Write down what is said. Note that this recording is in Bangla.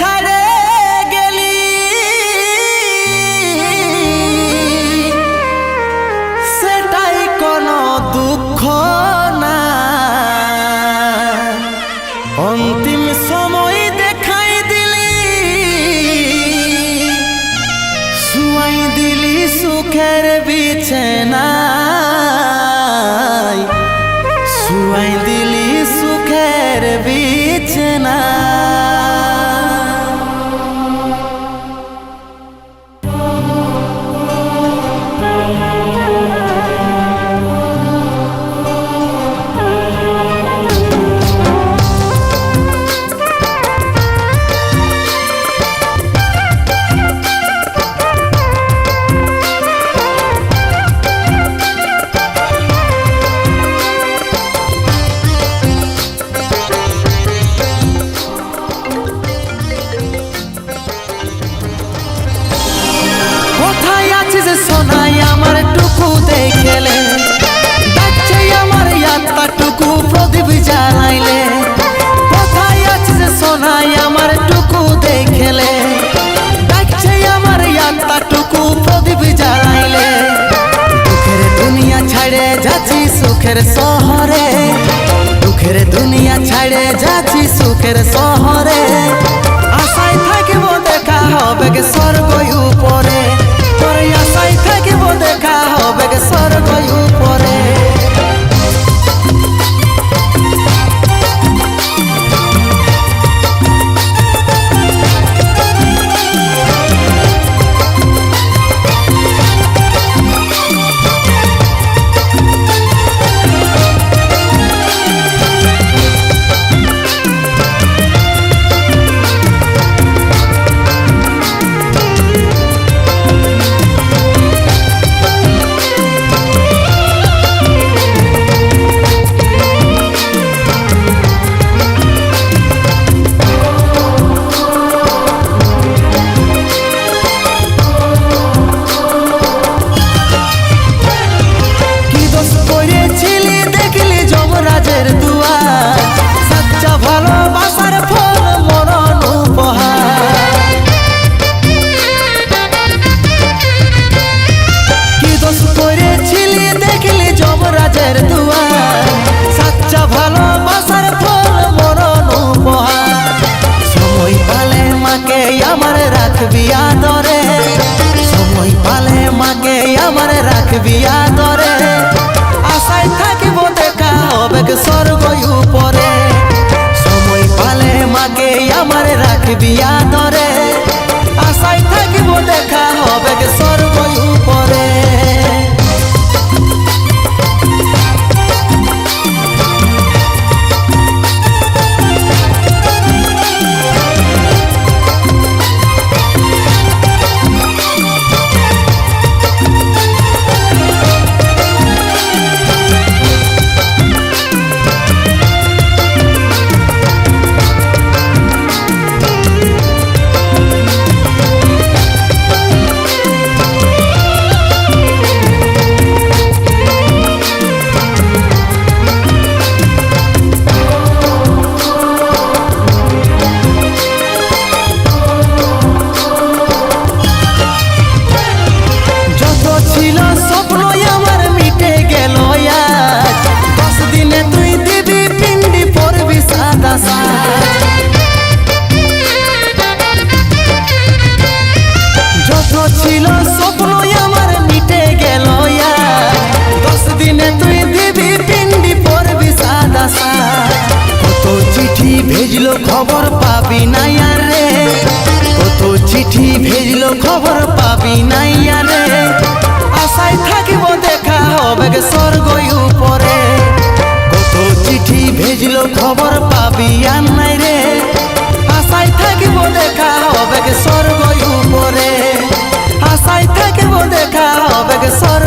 ছাড়ে গেলি সেটাই কোনো দুঃখ না, অন্তিম সময় দেখাই দিলি, শুয়াই দিলি সুখের বিছানায়, শুয়াই দিলি সুখের বিছানায়। সোনাই আমার টুকু দেখলে, ডাকছে আমার আত্মা টুকু প্রদীপ জ্বালাইলে। কোথায় আছিস সোনাই আমার টুকু দেখলে, ডাকছে আমার আত্মা টুকু প্রদীপ জ্বালাইলে। দুঃখের দুনিয়া ছাড়ে যাচ্ছি সুখের শহরে, দুঃখের দুনিয়া ছাড়ে যাচ্ছি সুখের শহরে। আশায় থাকিব দেখা হবে স্বর্গ উপরে, তোরে আশায় থাকিব দেখা হবে স্বর্গ উপরে। সময় পালে মাকে আমার রাখবি আদরে, আশায় থাকিব দেখা হবে স্বর্গ উপরে। সময় পালে মাকে আমার রাখবি আদরে, আশায় থাকিব দেখা হবে স্বর্গ উপরে। যত ছিল স্বপ্ন আমার মিটে গেল, 10 দিনে তুই দিবি পিন্ডি পরবি সাদা সাজ। কত চিঠি ভেজলো খবর পাবি না রে, কত চিঠি ভেজলো খবর পাবি না রে। আশায় থাকিব দেখা হবে স্বর্গ উপরে, কত চিঠি ভেজলো খবর পাবি আর নাই রে। আশায় থাকিব দেখা হবে স্বর্গ উপরে, আশায় থাকিব দেখা হবে স্বর্গ